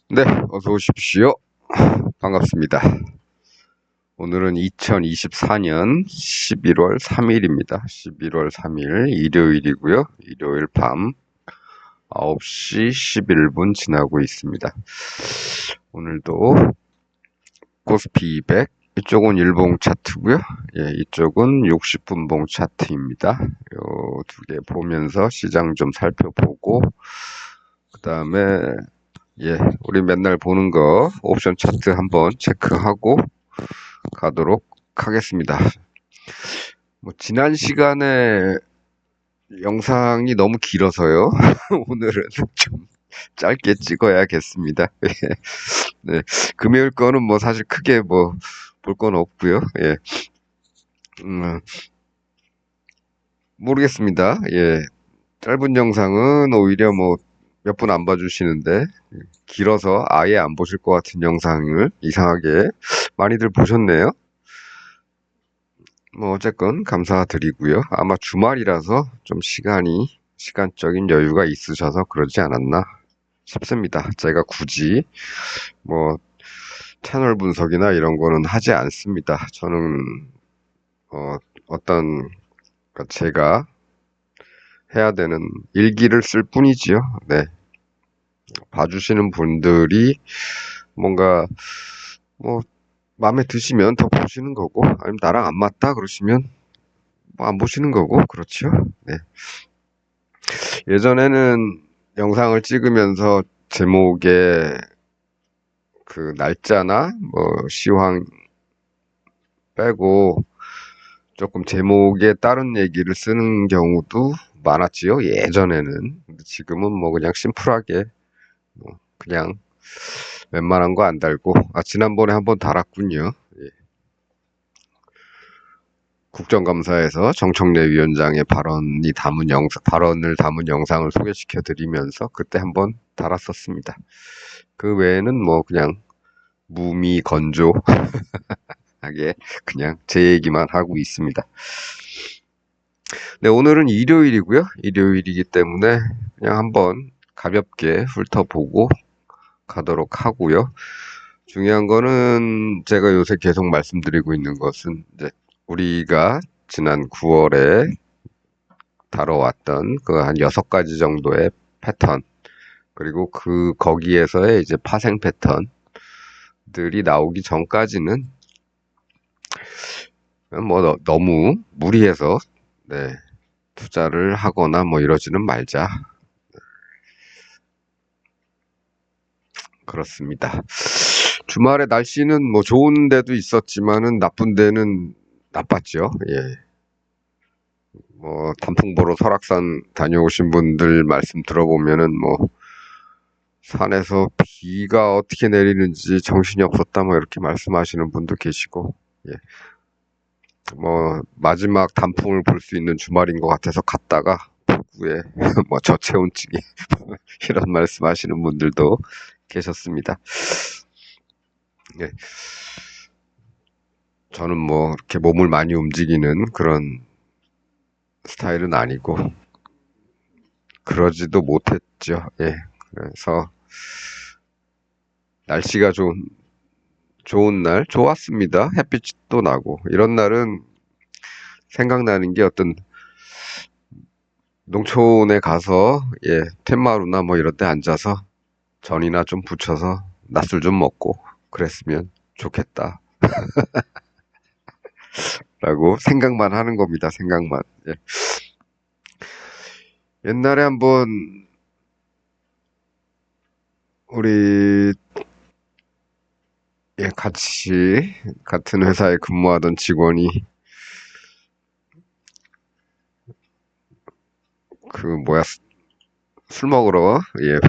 네, 어서 오십시오. 반갑습니다. 오늘은 2024년 11월 3일입니다. 11월 3일 일요일이고요. 일요일 밤 9시 11분 지나고 있습니다. 오늘도 코스피 200, 이쪽은 일봉 차트고요. 예, 이쪽은 60분봉 차트입니다. 요 두 개 보면서 시장 좀 살펴보고, 그 다음에 예, 우리 맨날 보는 거 옵션 차트 한번 체크하고 가도록 하겠습니다. 지난 시간에 영상이 너무 길어서요. 오늘은 좀 짧게 찍어야겠습니다. 네, 금요일 거는 사실 크게 볼 건 없고요. 예, 모르겠습니다. 예, 짧은 영상은 오히려 몇 분 안 봐주시는데 길어서 아예 안 보실 것 같은 영상을 이상하게 많이들 보셨네요. 어쨌건 감사드리고요. 아마 주말이라서 좀 시간적인 여유가 있으셔서 그러지 않았나 싶습니다. 제가 굳이 채널 분석이나 이런 거는 하지 않습니다. 저는 어떤 제가 해야 되는 일기를 쓸 뿐이지요. 네. 봐주시는 분들이 뭔가 마음에 드시면 더 보시는 거고, 아니면 나랑 안 맞다 그러시면 안 보시는 거고, 그렇죠. 네. 예전에는 영상을 찍으면서 제목에 그 날짜나 시황 빼고 조금 제목에 다른 얘기를 쓰는 경우도 많았지요. 예전에는. 근데 지금은 그냥 심플하게 그냥 웬만한 거 안 달고, 지난번에 한번 달았군요. 예. 국정감사에서 정청래 위원장의 발언을 담은 영상을 소개시켜 드리면서 그때 한번 달았었습니다. 그 외에는 그냥 무미건조하게 그냥 제 얘기만 하고 있습니다. 네, 오늘은 일요일이고요. 일요일이기 때문에 그냥 한번 가볍게 훑어보고 가도록 하고요. 중요한 거는 제가 요새 계속 말씀드리고 있는 것은 이제 우리가 지난 9월에 다뤄왔던 그 한 6가지 정도의 패턴, 그리고 거기에서의 이제 파생 패턴들이 나오기 전까지는 너무 무리해서 네, 투자를 하거나 이러지는 말자. 그렇습니다. 주말에 날씨는 좋은 데도 있었지만은 나쁜 데는 나빴죠. 예. 단풍 보러 설악산 다녀오신 분들 말씀 들어보면은 산에서 비가 어떻게 내리는지 정신이 없었다 이렇게 말씀하시는 분도 계시고, 예. 마지막 단풍을 볼 수 있는 주말인 것 같아서 갔다가 폭우에 저체온증이 이런 말씀하시는 분들도 계셨습니다. 예. 저는 이렇게 몸을 많이 움직이는 그런 스타일은 아니고 그러지도 못했죠. 예. 그래서 날씨가 좋은 날 좋았습니다. 햇빛도 나고 이런 날은 생각나는 게 어떤 농촌에 가서 텐마루나 이런 데 앉아서 전이나 좀 부쳐서 낮술 좀 먹고 그랬으면 좋겠다 라고 생각만 하는 겁니다. 생각만. 예. 옛날에 한번 우리 같이 같은 회사에 근무하던 직원이 술 먹으러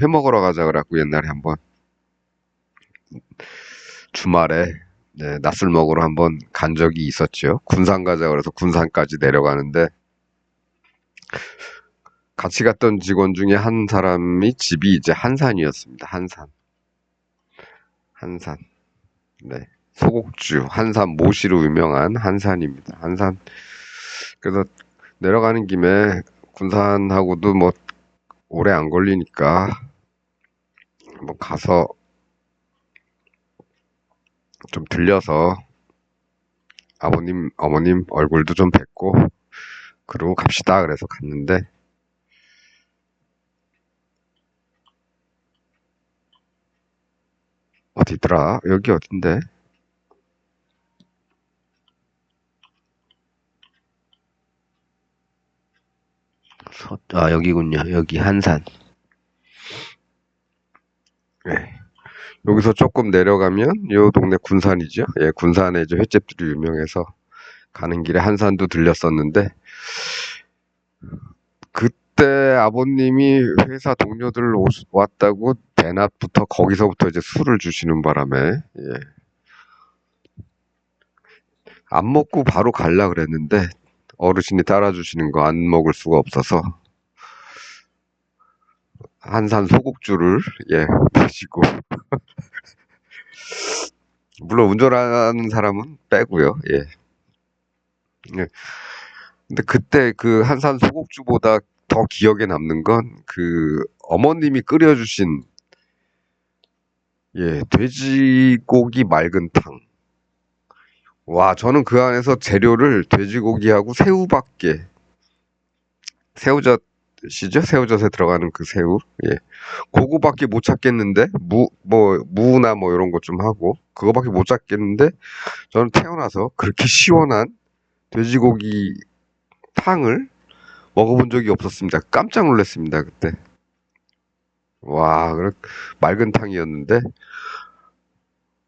회 먹으러 가자 그래갖고 옛날에 한번 주말에 낮술 먹으러 한번 간 적이 있었죠. 군산 가자 그래서 군산까지 내려가는데 같이 갔던 직원 중에 한 사람이 집이 이제 한산이었습니다. 한산. 네. 소곡주, 한산 모시로 유명한 한산입니다. 한산. 그래서 내려가는 김에 군산하고도 뭐 오래 안 걸리니까 뭐 가서 좀 들려서 아버님, 어머님 얼굴도 좀 뵙고 그러고 갑시다. 그래서 갔는데 어디더라? 여기 어딘데? 여기군요. 여기 한산. 네. 여기서 조금 내려가면 요 동네 군산이죠. 예, 군산에 이제 횟집들이 유명해서 가는 길에 한산도 들렸었는데 그때 아버님이 회사 동료들 왔다고 대낮부터 거기서부터 이제 술을 주시는 바람에 예, 안 먹고 바로 갈라 그랬는데 어르신이 따라주시는 거 안 먹을 수가 없어서 한산 소곡주를 예 드시고 물론 운전하는 사람은 빼고요. 예. 예. 근데 그때 그 한산 소곡주보다 더 기억에 남는 건 그 어머님이 끓여주신 예 돼지고기 맑은 탕. 와 저는 그 안에서 재료를 돼지고기하고 새우밖에 새우젓이죠? 새우젓에 들어가는 그 새우. 예. 그거밖에 못 찾겠는데 무나 뭐 이런 것 좀 하고 그거밖에 못 찾겠는데 저는 태어나서 그렇게 시원한 돼지고기 탕을 먹어본 적이 없었습니다. 깜짝 놀랐습니다, 그때. 와, 맑은 탕이었는데,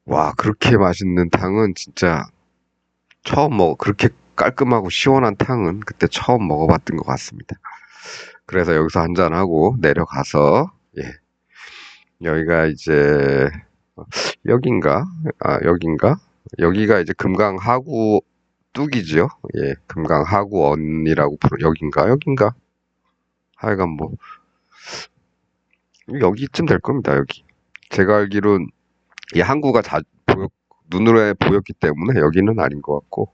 와, 그렇게 맛있는 탕은 진짜 그렇게 깔끔하고 시원한 탕은 그때 처음 먹어봤던 것 같습니다. 그래서 여기서 한잔하고 내려가서, 예, 여기가 이제, 여긴가? 여긴가? 여기가 이제 금강하구 뚝이죠. 예, 금강하구언이라고 여긴가? 하여간 뭐, 여기쯤 될 겁니다, 여기. 제가 알기로는 이 항구가 눈으로 보였기 때문에 여기는 아닌 것 같고,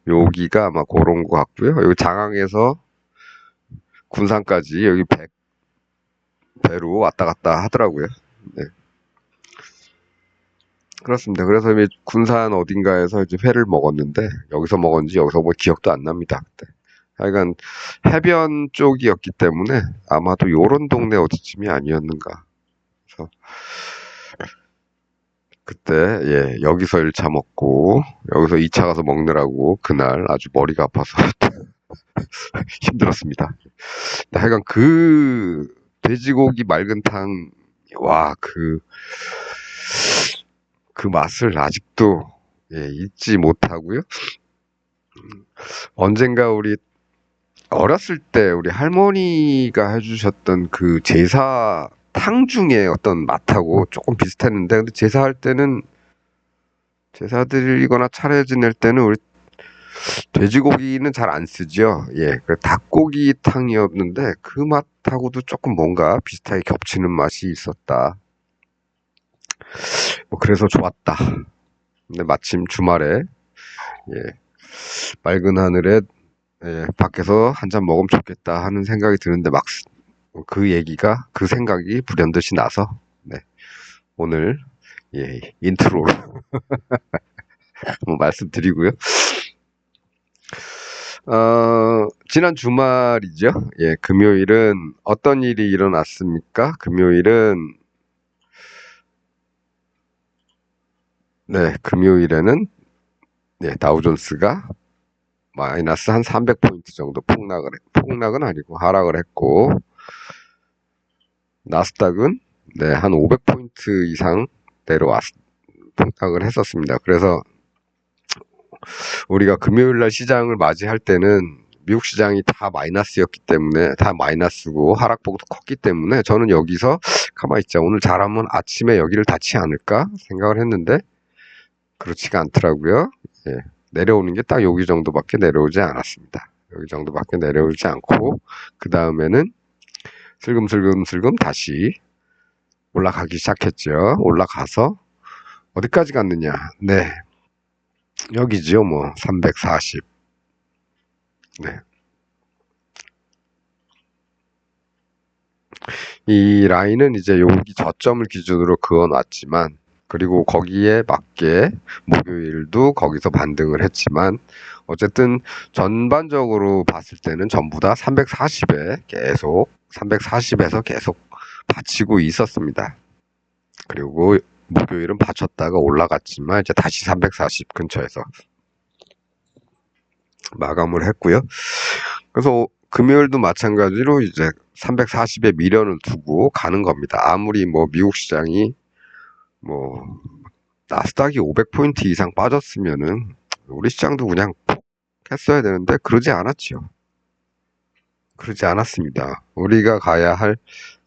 여기가 아마 그런 것 같고요. 여기 장항에서 군산까지 여기 배로 왔다 갔다 하더라고요. 네. 그렇습니다. 그래서 이제 군산 어딘가에서 이제 회를 먹었는데, 여기서 뭐 기억도 안 납니다, 그때. 하여간 해변 쪽이었기 때문에 아마도 요런 동네 어디쯤이 아니었는가. 그래서 그때 예 여기서 1차 먹고 여기서 2차 가서 먹느라고 그날 아주 머리가 아파서 힘들었습니다. 하여간 그 돼지고기 맑은 탕, 와, 그 맛을 아직도 예, 잊지 못하고요. 언젠가 어렸을 때 우리 할머니가 해주셨던 그 제사 탕 중에 어떤 맛하고 조금 비슷했는데, 근데 제사할 때는 제사 드리거나 차례 지낼 때는 우리 돼지고기는 잘 안 쓰죠. 예, 그 닭고기 탕이었는데 그 맛하고도 조금 뭔가 비슷하게 겹치는 맛이 있었다. 뭐 그래서 좋았다. 근데 마침 주말에 예, 맑은 하늘에 예, 밖에서 한 잔 먹으면 좋겠다 하는 생각이 드는데 그 생각이 불현듯이 나서 네, 오늘 예, 인트로로 말씀드리고요. 지난 주말이죠. 예, 금요일은 어떤 일이 일어났습니까? 금요일에는 네, 다우존스가 마이너스 한 300포인트 정도 폭락은 아니고 하락을 했고, 나스닥은 네, 한 500포인트 이상 폭락을 했었습니다. 그래서 우리가 금요일 날 시장을 맞이할 때는 미국 시장이 다 마이너스였기 때문에, 다 마이너스고 하락폭도 컸기 때문에 저는 여기서 가만히 있자, 오늘 잘하면 아침에 여기를 닫지 않을까 생각을 했는데 그렇지가 않더라고요. 예, 내려오는 게 딱 여기 정도밖에 내려오지 않았습니다. 여기 정도밖에 내려오지 않고 그 다음에는 슬금슬금 다시 올라가기 시작했죠. 올라가서 어디까지 갔느냐? 네, 여기지요. 뭐 340. 네. 이 라인은 이제 여기 저점을 기준으로 그어놨지만, 그리고 거기에 맞게 목요일도 거기서 반등을 했지만, 어쨌든 전반적으로 봤을 때는 전부 다 340에서 계속 받치고 있었습니다. 그리고 목요일은 받쳤다가 올라갔지만 이제 다시 340 근처에서 마감을 했고요. 그래서 금요일도 마찬가지로 이제 340에 미련을 두고 가는 겁니다. 아무리 뭐 미국 시장이 뭐 나스닥이 500포인트 이상 빠졌으면은 우리 시장도 그냥 폭 했어야 되는데 그러지 않았지요. 그러지 않았습니다. 우리가 가야 할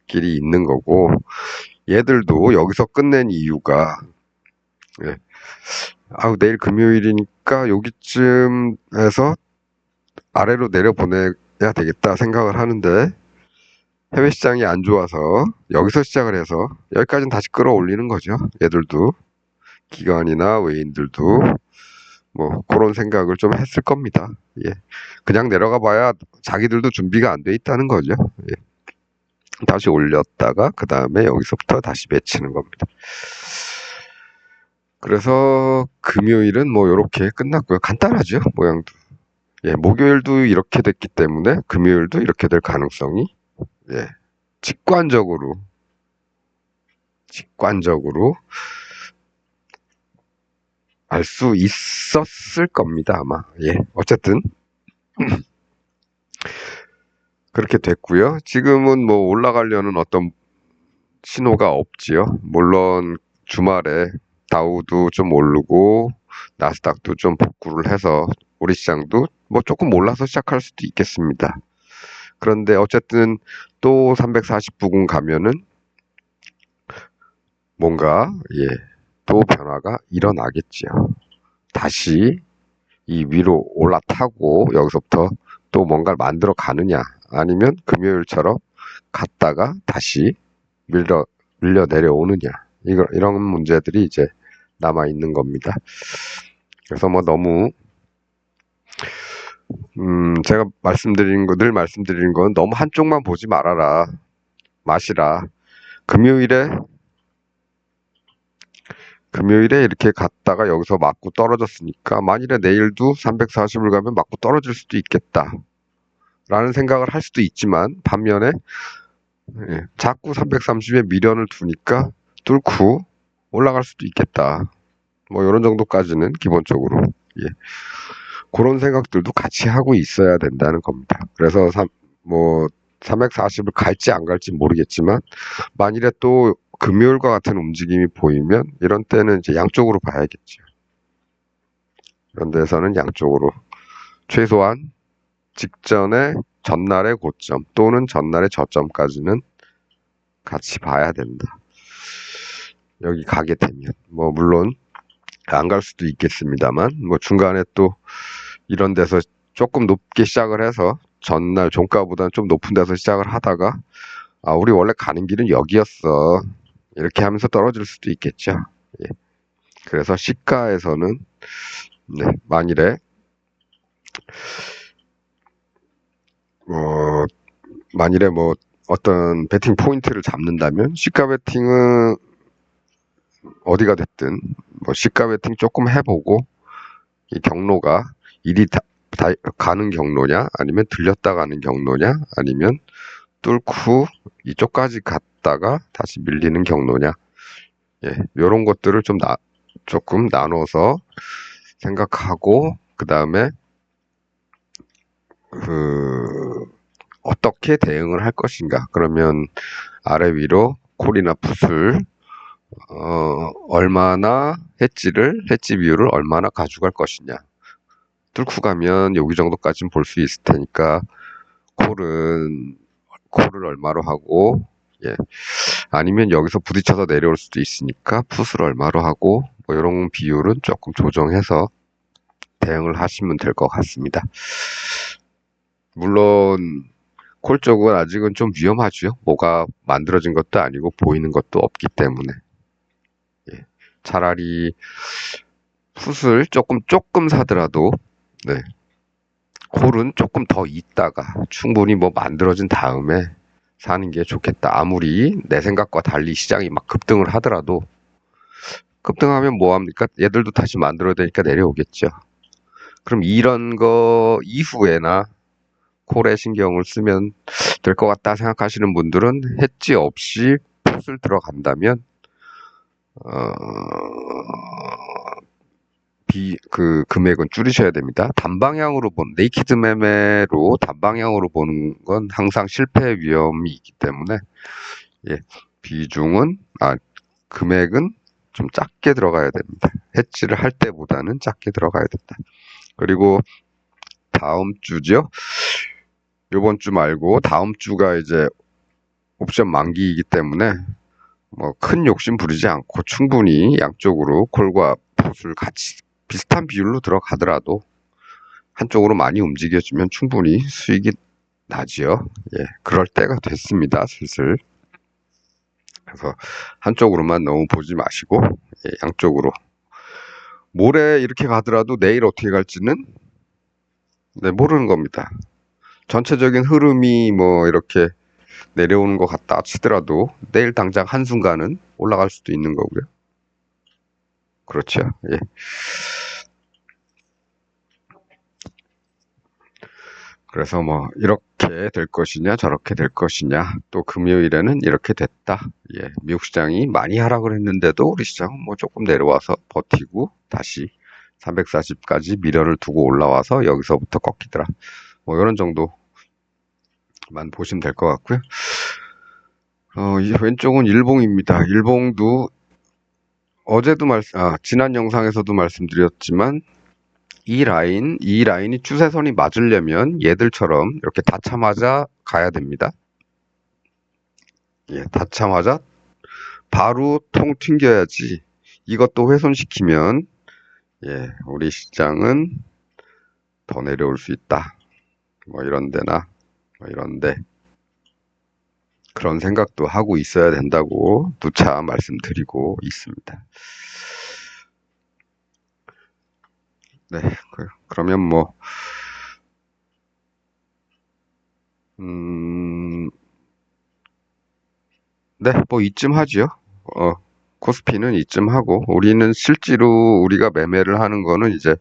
길이 있는 거고, 얘들도 여기서 끝낸 이유가, 예, 내일 금요일이니까 여기쯤에서 아래로 내려보내야 되겠다 생각을 하는데, 해외 시장이 안 좋아서 여기서 시작을 해서 여기까지는 다시 끌어올리는 거죠. 얘들도 기관이나 외인들도 뭐 그런 생각을 좀 했을 겁니다. 예. 그냥 내려가 봐야 자기들도 준비가 안 돼 있다는 거죠. 예. 다시 올렸다가 그 다음에 여기서부터 다시 맺히는 겁니다. 그래서 금요일은 뭐 이렇게 끝났고요. 간단하죠, 모양도. 예, 목요일도 이렇게 됐기 때문에 금요일도 이렇게 될 가능성이, 예, 직관적으로 알 수 있었을 겁니다, 아마. 예, 어쨌든 그렇게 됐고요. 지금은 뭐 올라가려는 어떤 신호가 없지요. 물론 주말에 다우도 좀 오르고 나스닥도 좀 복구를 해서 우리 시장도 뭐 조금 올라서 시작할 수도 있겠습니다. 그런데 어쨌든 또 340 부근 가면은 뭔가, 예, 또 변화가 일어나겠지요. 다시 이 위로 올라타고 여기서부터 또 뭔가를 만들어 가느냐, 아니면 금요일처럼 갔다가 다시 밀려 내려오느냐, 이런 문제들이 이제 남아 있는 겁니다. 그래서 뭐 너무 제가 늘 말씀드리는 건 너무 한쪽만 보지 말아라, 마시라. 금요일에 이렇게 갔다가 여기서 맞고 떨어졌으니까 만일에 내일도 340을 가면 맞고 떨어질 수도 있겠다 라는 생각을 할 수도 있지만, 반면에, 예, 자꾸 330에 미련을 두니까 뚫고 올라갈 수도 있겠다, 뭐 이런 정도까지는 기본적으로, 예, 그런 생각들도 같이 하고 있어야 된다는 겁니다. 그래서 340을 갈지 안 갈지 모르겠지만, 만일에 또 금요일과 같은 움직임이 보이면 이런 때는 이제 양쪽으로 봐야겠죠. 이런 데서는 양쪽으로 최소한 직전에 전날의 고점 또는 전날의 저점까지는 같이 봐야 된다. 여기 가게 되면 뭐 물론 안 갈 수도 있겠습니다만, 뭐 중간에 또 이런 데서 조금 높게 시작을 해서 전날 종가보다는 좀 높은 데서 시작을 하다가 우리 원래 가는 길은 여기였어, 이렇게 하면서 떨어질 수도 있겠죠. 예. 그래서 시가에서는, 네, 어, 만일에 뭐 어떤 베팅 포인트를 잡는다면 시가 베팅은 어디가 됐든 뭐 시가 베팅 조금 해보고, 이 경로가 일이 다 가는 경로냐, 아니면 들렸다 가는 경로냐, 아니면 뚫고 이쪽까지 갔다가 다시 밀리는 경로냐, 예, 이런 것들을 조금 나눠서 생각하고, 그 다음에 어떻게 대응을 할 것인가. 그러면 아래 위로 콜이나 풋을 얼마나 해지 비율을 얼마나 가져갈 것이냐. 뚫고 가면 여기 정도까지는 볼 수 있을 테니까 콜을 얼마로 하고, 예, 아니면 여기서 부딪혀서 내려올 수도 있으니까 풋을 얼마로 하고, 뭐 이런 비율은 조금 조정해서 대응을 하시면 될 것 같습니다. 물론 콜 쪽은 아직은 좀 위험하죠. 뭐가 만들어진 것도 아니고 보이는 것도 없기 때문에, 예, 차라리 풋을 조금 사더라도, 네, 콜은 조금 더 있다가 충분히 뭐 만들어진 다음에 사는 게 좋겠다. 아무리 내 생각과 달리 시장이 막 급등을 하더라도 급등하면 뭐 합니까? 얘들도 다시 만들어야 되니까 내려오겠죠. 그럼 이런 거 이후에나 콜에 신경을 쓰면 될 것 같다 생각하시는 분들은 해지 없이 풋을 들어간다면 어, 그 금액은 줄이셔야 됩니다. 단방향으로 네이키드 매매로 단방향으로 보는 건 항상 실패 위험이 있기 때문에 예, 비중은 금액은 좀 작게 들어가야 됩니다. 해지를 할 때보다는 작게 들어가야 된다. 그리고 다음 주죠. 요번 주 말고 다음 주가 이제 옵션 만기이기 때문에 뭐 큰 욕심 부리지 않고 충분히 양쪽으로 콜과 풋을 같이 비슷한 비율로 들어가더라도 한쪽으로 많이 움직여주면 충분히 수익이 나지요. 예, 그럴 때가 됐습니다. 슬슬. 그래서 한쪽으로만 너무 보지 마시고 예, 양쪽으로. 모레 이렇게 가더라도 내일 어떻게 갈지는 네, 모르는 겁니다. 전체적인 흐름이 뭐 이렇게 내려오는 것 같다 치더라도 내일 당장 한순간은 올라갈 수도 있는 거고요. 그렇죠. 예. 그래서 뭐 이렇게 될 것이냐 저렇게 될 것이냐 또 금요일에는 이렇게 됐다. 예. 미국 시장이 많이 하락을 했는데도 우리 시장은 뭐 조금 내려와서 버티고 다시 340까지 미련을 두고 올라와서 여기서부터 꺾이더라. 뭐 이런 정도만 보시면 될 것 같고요. 이 왼쪽은 일봉입니다. 일봉도 어제도 지난 영상에서도 말씀드렸지만 이 라인이 추세선이 맞으려면 얘들처럼 이렇게 닿자마자 가야 됩니다. 예, 닿자마자 바로 통 튕겨야지. 이것도 훼손시키면 예, 우리 시장은 더 내려올 수 있다. 뭐 이런 데나 뭐 이런데 그런 생각도 하고 있어야 된다고 누차 말씀드리고 있습니다. 네, 그러면 뭐 네, 뭐 이쯤 하죠. 코스피는 이쯤 하고 우리는 실제로 우리가 매매를 하는 거는 이제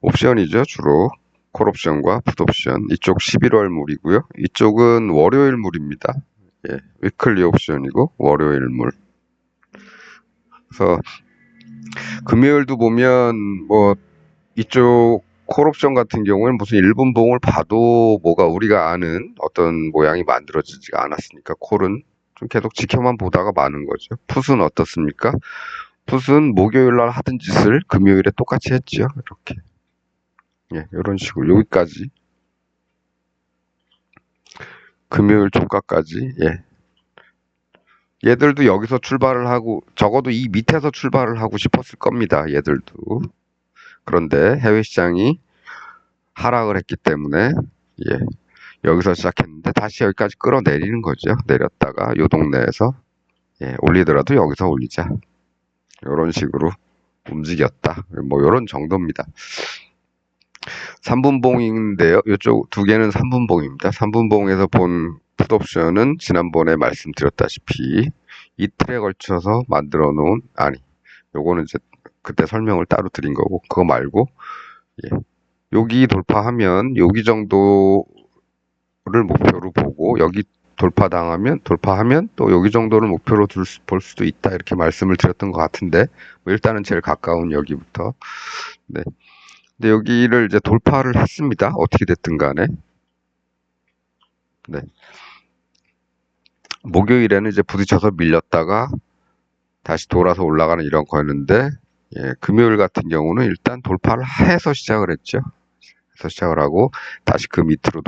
옵션이죠. 주로 콜옵션과 풋옵션. 이쪽 11월 물이고요. 이쪽은 월요일 물입니다. 예, 위클리 옵션이고 월요일 물. 그래서 금요일도 보면 뭐 이쪽 콜옵션 같은 경우는 무슨 1분봉을 봐도 뭐가 우리가 아는 어떤 모양이 만들어지지가 않았으니까 콜은 좀 계속 지켜만 보다가 마는 거죠. 풋은 어떻습니까? 풋은 목요일 날 하던 짓을 금요일에 똑같이 했죠. 이렇게. 예, 이런 식으로 여기까지. 금요일 종가까지. 예. 얘들도 여기서 출발을 하고 적어도 이 밑에서 출발을 하고 싶었을 겁니다. 얘들도. 그런데 해외 시장이 하락을 했기 때문에 예. 여기서 시작했는데 다시 여기까지 끌어내리는 거죠. 내렸다가 요 동네에서 예, 올리더라도 여기서 올리자. 이런 식으로 움직였다. 뭐 이런 정도입니다. 3분봉인데요. 이쪽 두 개는 3분봉입니다. 3분봉에서 본 풋옵션은 지난번에 말씀드렸다시피 이틀에 걸쳐서 만들어 놓은 요거는 이제 그때 설명을 따로 드린 거고 그거 말고 예, 여기 돌파하면 여기 정도를 목표로 보고 여기 돌파하면 또 여기 정도를 목표로 볼 수도 있다 이렇게 말씀을 드렸던 것 같은데 뭐 일단은 제일 가까운 여기부터 네. 근데 여기를 이제 돌파를 했습니다. 어떻게 됐든 간에 네. 목요일에는 이제 부딪혀서 밀렸다가 다시 돌아서 올라가는 이런 거였는데 예, 금요일 같은 경우는 일단 돌파를 해서 시작을 했죠. 해서 시작을 하고 다시 그 밑으로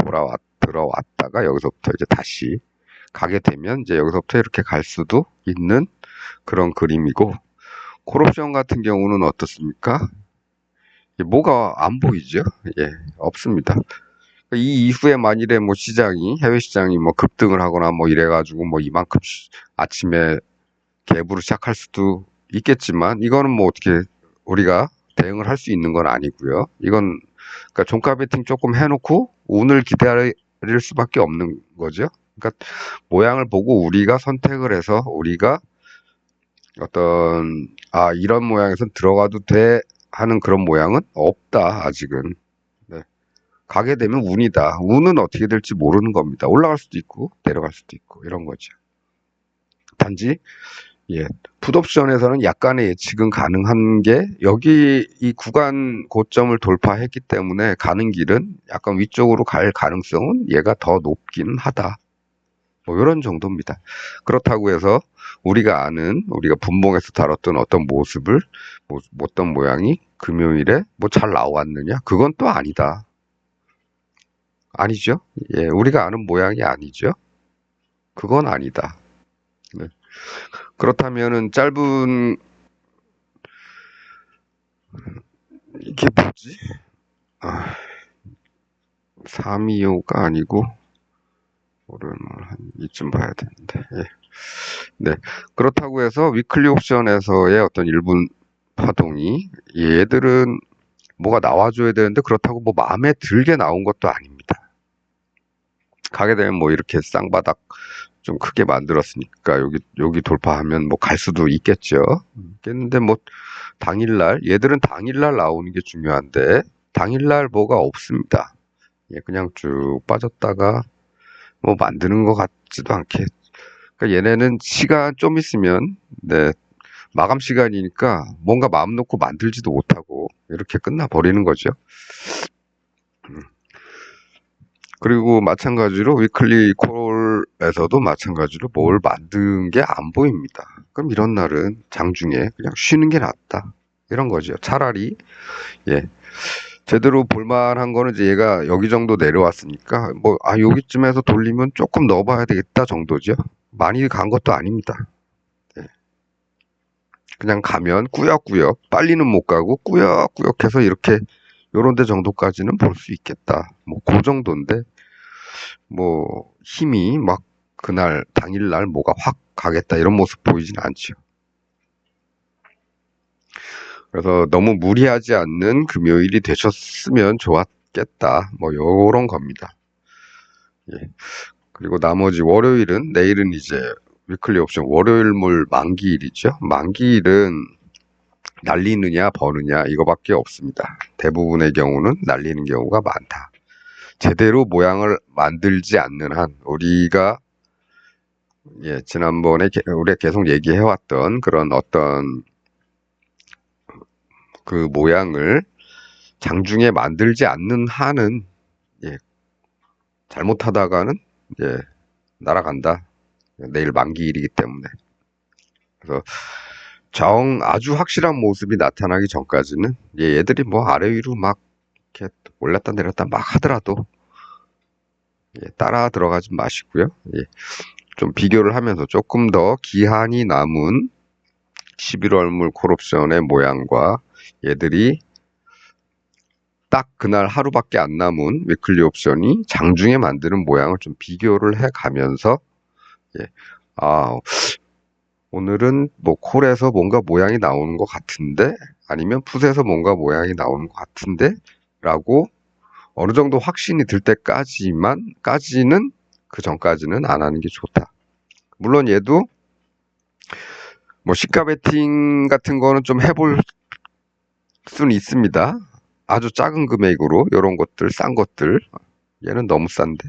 들어왔다가 여기서부터 이제 다시 가게 되면 이제 여기서부터 이렇게 갈 수도 있는 그런 그림이고 콜옵션 같은 경우는 어떻습니까? 뭐가 안 보이죠? 예, 없습니다. 이 이후에 만일에 뭐 해외 시장이 뭐 급등을 하거나 뭐 이래가지고 뭐 이만큼 아침에 갭으로 시작할 수도 있겠지만 이거는 뭐 어떻게 우리가 대응을 할 수 있는 건 아니고요. 이건 그러니까 종가 베팅 조금 해놓고 오늘 기다릴 수밖에 없는 거죠. 그러니까 모양을 보고 우리가 선택을 해서 우리가 어떤 이런 모양에서 들어가도 돼 하는 그런 모양은 없다 아직은. 네. 가게 되면 운이다. 운은 어떻게 될지 모르는 겁니다. 올라갈 수도 있고 내려갈 수도 있고 이런 거죠. 단지 풋옵션에서는 약간의 예측은 가능한 게 여기 이 구간 고점을 돌파했기 때문에 가는 길은 약간 위쪽으로 갈 가능성은 얘가 더 높기는 하다. 뭐 이런 정도입니다. 그렇다고 해서 우리가 분봉에서 다뤘던 어떤 모습을 어떤 모양이 금요일에 뭐 잘 나왔느냐? 그건 또 아니다. 아니죠. 우리가 아는 모양이 아니죠. 그건 아니다. 네. 그렇다면은 이게 뭐지? 325가 아니고 오늘 한 이쯤 봐야 되는데. 네. 그렇다고 해서 위클리 옵션에서의 어떤 1분 파동이 얘들은 뭐가 나와줘야 되는데 그렇다고 뭐 마음에 들게 나온 것도 아닙니다. 가게 되면 뭐 이렇게 쌍바닥 좀 크게 만들었으니까 여기 돌파하면 뭐 갈 수도 있겠죠. 있겠는데 뭐 얘들은 당일날 나오는 게 중요한데 당일날 뭐가 없습니다. 그냥 쭉 빠졌다가 뭐 만드는 것 같지도 않게. 그러니까 얘네는 시간 좀 있으면 마감 시간이니까 뭔가 마음 놓고 만들지도 못하고 이렇게 끝나버리는 거죠. 그리고 마찬가지로 위클리 콜에서도 마찬가지로 뭘 만든 게 안 보입니다. 그럼 이런 날은 장중에 그냥 쉬는 게 낫다. 이런 거죠. 차라리 제대로 볼만한 거는 이제 얘가 여기 정도 내려왔으니까 여기쯤에서 돌리면 조금 넣어봐야 되겠다 정도죠. 많이 간 것도 아닙니다. 그냥 가면 꾸역꾸역 빨리는 못 가고 꾸역꾸역 해서 이렇게 요런 데 정도까지는 볼 수 있겠다. 뭐 그 정도인데 뭐 힘이 막 그날 당일날 뭐가 확 가겠다 이런 모습 보이진 않죠. 그래서 너무 무리하지 않는 금요일이 되셨으면 좋았겠다. 뭐 요런 겁니다. 그리고 나머지 내일은 이제 위클리 옵션 월요일물 만기일이죠. 만기일은 날리느냐 버느냐 이거밖에 없습니다. 대부분의 경우는 날리는 경우가 많다. 제대로 모양을 만들지 않는 한 우리가 지난번에 우리가 계속 얘기해왔던 그런 어떤 그 모양을 장중에 만들지 않는 한은 잘못하다가는 날아간다. 내일 만기일이기 때문에. 그래서 아주 확실한 모습이 나타나기 전까지는 얘들이 뭐 아래 위로 막 이렇게 올랐다 내렸다 막 하더라도 따라 들어가지 마시고요. 좀 비교를 하면서 조금 더 기한이 남은 11월물 콜옵션의 모양과 얘들이 딱 그날 하루밖에 안 남은 위클리 옵션이 장중에 만드는 모양을 좀 비교를 해 가면서 오늘은 뭐 콜에서 뭔가 모양이 나오는 것 같은데 아니면 풋에서 뭔가 모양이 나오는 것 같은데 라고 어느 정도 확신이 들 때까지는 그 전까지는 안 하는 게 좋다. 물론 얘도 뭐 시가 베팅 같은 거는 좀 해볼 수는 있습니다. 아주 작은 금액으로 이런 것들 싼 것들 얘는 너무 싼데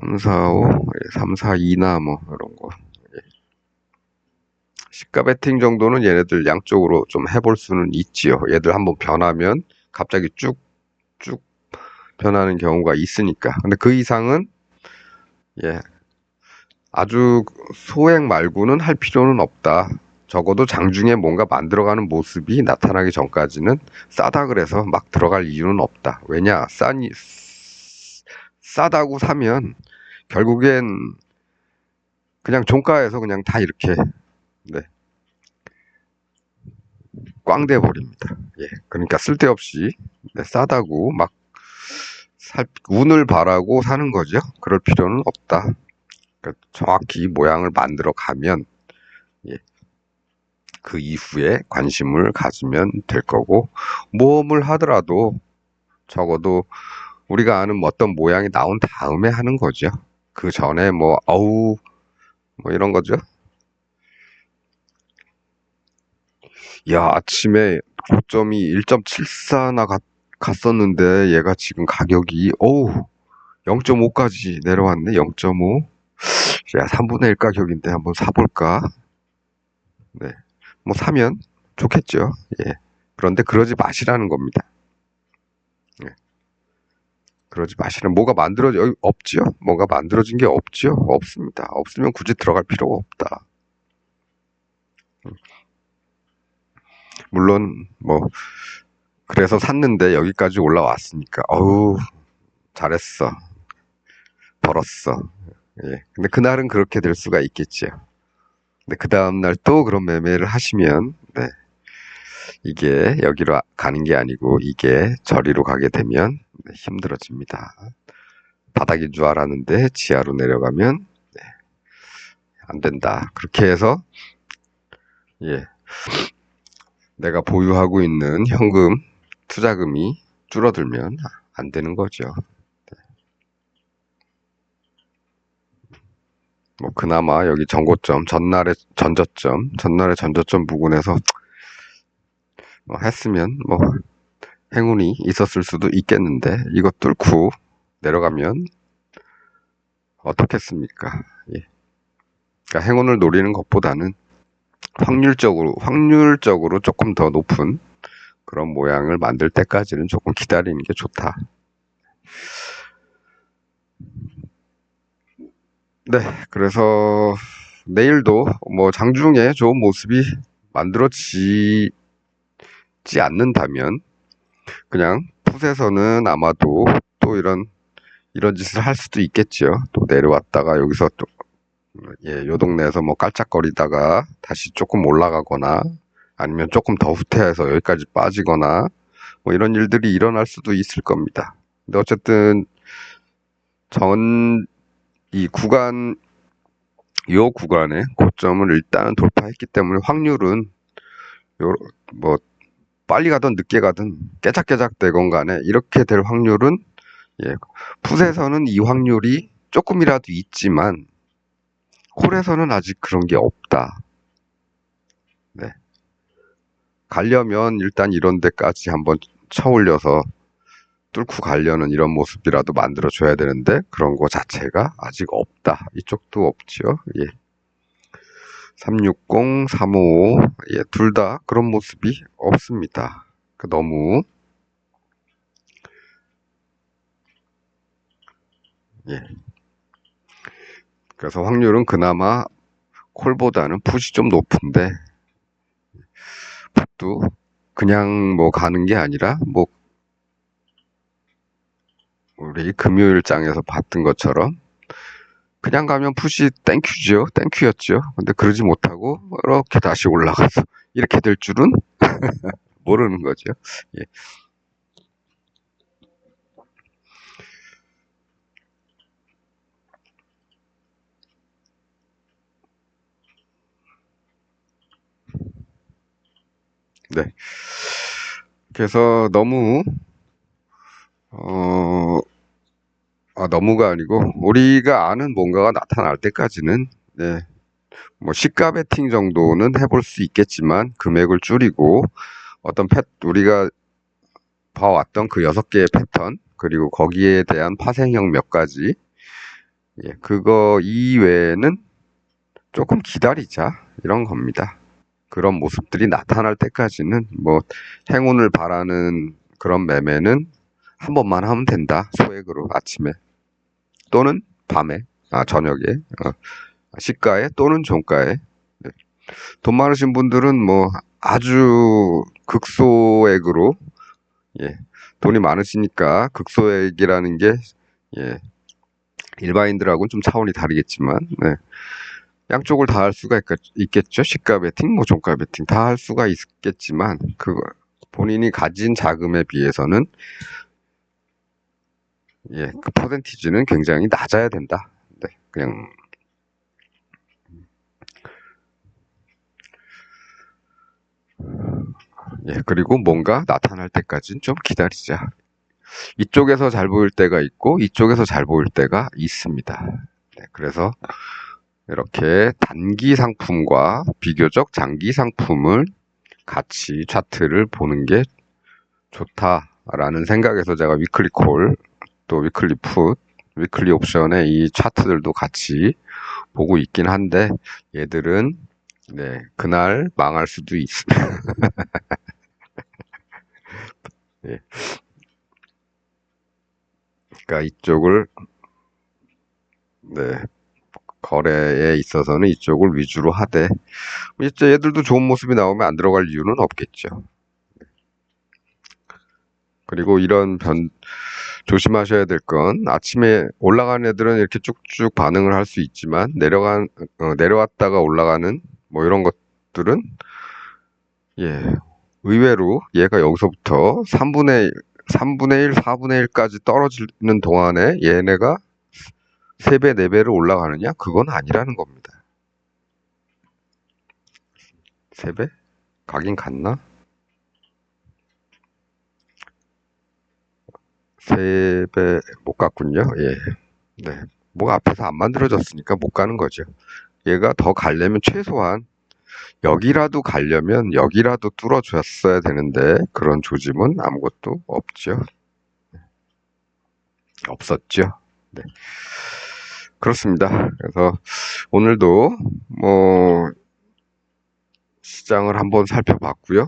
3, 4, 5, 3, 4, 2나 뭐 이런 거 시가 베팅 정도는 얘네들 양쪽으로 좀 해볼 수는 있지요. 얘들 한번 변하면 갑자기 쭉쭉 변하는 경우가 있으니까. 근데 그 이상은 아주 소액 말고는 할 필요는 없다. 적어도 장중에 뭔가 만들어가는 모습이 나타나기 전까지는 싸다 그래서 막 들어갈 이유는 없다. 왜냐? 싸다고 사면 결국엔 그냥 종가에서 그냥 다 이렇게 꽝돼 버립니다. 그러니까 쓸데없이 싸다고 막 운을 바라고 사는 거죠. 그럴 필요는 없다. 그러니까 정확히 모양을 만들어 가면 그 이후에 관심을 가지면 될 거고 모험을 하더라도 적어도 우리가 아는 어떤 모양이 나온 다음에 하는 거죠. 그 전에 뭐 어우 뭐 이런 거죠. 야, 아침에 고점이 1.74나 갔었는데 얘가 지금 가격이 어우 0.5까지 내려왔네. 0.5. 야, 3분의 1 가격인데 한번 사볼까? 네. 뭐 사면 좋겠죠. 예. 그런데 그러지 마시라는 겁니다. 예. 그러지 마시는 뭐가 만들어져 없지요? 뭐가 만들어진 게 없지요? 없습니다. 없으면 굳이 들어갈 필요가 없다. 물론 뭐 그래서 샀는데 여기까지 올라왔으니까 어우 잘했어. 벌었어. 예. 근데 그날은 그렇게 될 수가 있겠지요. 근데 그 다음날 또 그런 매매를 하시면 네. 이게 여기로 가는 게 아니고 이게 저리로 가게 되면 네, 힘들어집니다. 바닥인 줄 알았는데 지하로 내려가면 네, 안 된다. 그렇게 해서 예, 내가 보유하고 있는 현금 투자금이 줄어들면 안 되는 거죠. 뭐 그나마 여기 전고점, 전날의 전저점 부근에서 뭐 했으면 뭐 행운이 있었을 수도 있겠는데 이거 뚫고 내려가면 어떻겠습니까? 예. 그러니까 행운을 노리는 것보다는 확률적으로 조금 더 높은 그런 모양을 만들 때까지는 조금 기다리는 게 좋다. 네, 그래서 내일도 뭐 장중에 좋은 모습이 만들어지지 않는다면 그냥 풋에서는 아마도 또 이런 짓을 할 수도 있겠죠. 또 내려왔다가 여기서 또 예, 요 동네에서 뭐 깔짝거리다가 다시 조금 올라가거나 아니면 조금 더 후퇴해서 여기까지 빠지거나 뭐 이런 일들이 일어날 수도 있을 겁니다. 근데 어쨌든 이 요 구간의 고점을 일단은 돌파했기 때문에 확률은 요, 뭐 빨리 가든 늦게 가든 깨작깨작 되건 간에 이렇게 될 확률은 예, 풋에서는 이 확률이 조금이라도 있지만 콜에서는 아직 그런 게 없다. 네. 가려면 일단 이런 데까지 한번 쳐올려서 뚫고 가려는 이런 모습이라도 만들어줘야 되는데 그런 거 자체가 아직 없다. 이쪽도 없죠. 예. 360, 355, 예, 둘 다 그런 모습이 없습니다. 너무, 예. 그래서 확률은 그나마 콜보다는 풋이 좀 높은데, 풋도 그냥 뭐 가는 게 아니라, 뭐, 우리 금요일장에서 봤던 것처럼, 그냥 가면 풋이 땡큐죠. 땡큐였죠. 근데 그러지 못하고, 이렇게 다시 올라가서, 이렇게 될 줄은 모르는 거죠. 예. 네. 그래서 어, 너무가 아니고, 우리가 아는 뭔가가 나타날 때까지는, 네, 뭐, 시가 베팅 정도는 해볼 수 있겠지만, 금액을 줄이고, 우리가 봐왔던 그 6개의 패턴, 그리고 거기에 대한 파생형 몇 가지, 예, 그거 이외에는 조금 기다리자, 이런 겁니다. 그런 모습들이 나타날 때까지는, 뭐, 행운을 바라는 그런 매매는 한 번만 하면 된다, 소액으로, 아침에. 또는 밤에, 저녁에, 시가에 또는 종가에. 네. 돈 많으신 분들은 뭐 아주 극소액으로, 예, 돈이 많으시니까 극소액이라는 게, 예, 일반인들하고는 좀 차원이 다르겠지만, 네, 양쪽을 다 할 수가 있겠죠. 시가 베팅, 뭐 종가 베팅 다 할 수가 있겠지만, 본인이 가진 자금에 비해서는, 예, 그 퍼센티지는 굉장히 낮아야 된다. 네, 그냥 예, 그리고 뭔가 나타날 때까지는 좀 기다리자. 이쪽에서 잘 보일 때가 있고 이쪽에서 잘 보일 때가 있습니다. 네, 그래서 이렇게 단기 상품과 비교적 장기 상품을 같이 차트를 보는 게 좋다라는 생각에서 제가 위클리 콜, 또 위클리 풋, 위클리 옵션의 이 차트들도 같이 보고 있긴 한데 얘들은 네, 그날 망할 수도 있습니다. 예. 그러니까 이쪽을 네, 거래에 있어서는 이쪽을 위주로 하되 이제 얘들도 좋은 모습이 나오면 안 들어갈 이유는 없겠죠. 그리고 이런 조심하셔야 될 건 아침에 올라간 애들은 이렇게 쭉쭉 반응을 할 수 있지만 내려왔다가 올라가는 뭐 이런 것들은 예, 의외로 얘가 여기서부터 3분의 1, 4분의 1까지 떨어지는 동안에 얘네가 3배, 4배를 올라가느냐? 그건 아니라는 겁니다. 3배? 가긴 갔나? 3배 못 갔군요. 예. 네. 뭐가 앞에서 안 만들어졌으니까 못 가는 거죠. 얘가 더 가려면 최소한 여기라도 가려면 여기라도 뚫어줬어야 되는데 그런 조짐은 아무것도 없죠. 없었죠. 네. 그렇습니다. 그래서 오늘도 뭐 시장을 한번 살펴봤고요.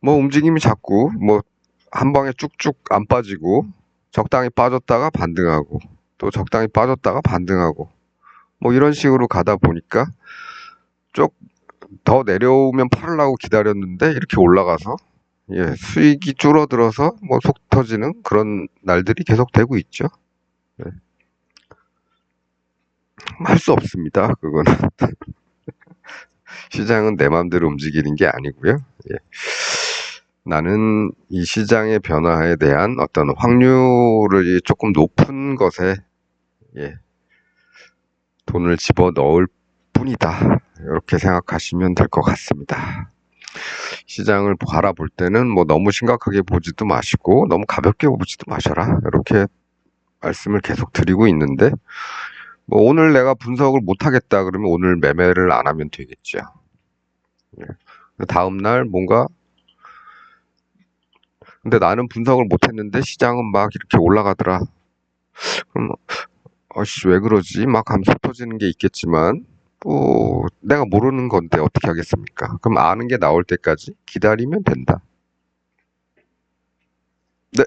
뭐 움직임이 자꾸 뭐 한 방에 쭉쭉 안 빠지고 적당히 빠졌다가 반등하고 또 적당히 빠졌다가 반등하고 뭐 이런 식으로 가다 보니까 쭉 더 내려오면 팔으려고 기다렸는데 이렇게 올라가서 예, 수익이 줄어들어서 뭐 속 터지는 그런 날들이 계속 되고 있죠. 네. 할 수 없습니다. 그거는 시장은 내 마음대로 움직이는 게 아니고요. 예. 나는 이 시장의 변화에 대한 어떤 확률이 조금 높은 것에 예, 돈을 집어 넣을 뿐이다. 이렇게 생각하시면 될 것 같습니다. 시장을 바라볼 때는 뭐 너무 심각하게 보지도 마시고 너무 가볍게 보지도 마셔라. 이렇게 말씀을 계속 드리고 있는데 뭐 오늘 내가 분석을 못 하겠다 그러면 오늘 매매를 안 하면 되겠죠. 예. 다음 날 뭔가 근데 나는 분석을 못 했는데 시장은 막 이렇게 올라가더라. 그럼 아씨 왜 그러지? 막 하면서 터지는 게 있겠지만 뭐 내가 모르는 건데 어떻게 하겠습니까? 그럼 아는 게 나올 때까지 기다리면 된다. 네.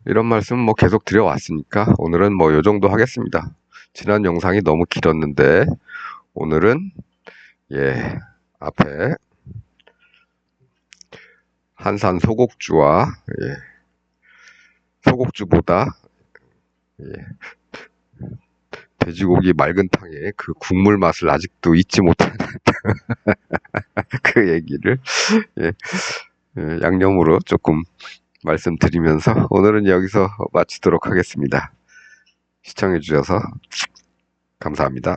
이런 말씀 뭐 계속 드려왔으니까 오늘은 뭐 요 정도 하겠습니다. 지난 영상이 너무 길었는데 오늘은 예 앞에 한산 소곡주와 예, 소곡주보다 예, 돼지고기 맑은탕의 그 국물 맛을 아직도 잊지 못하는 그 얘기를 예, 양념으로 조금 말씀드리면서 오늘은 여기서 마치도록 하겠습니다. 시청해 주셔서 감사합니다.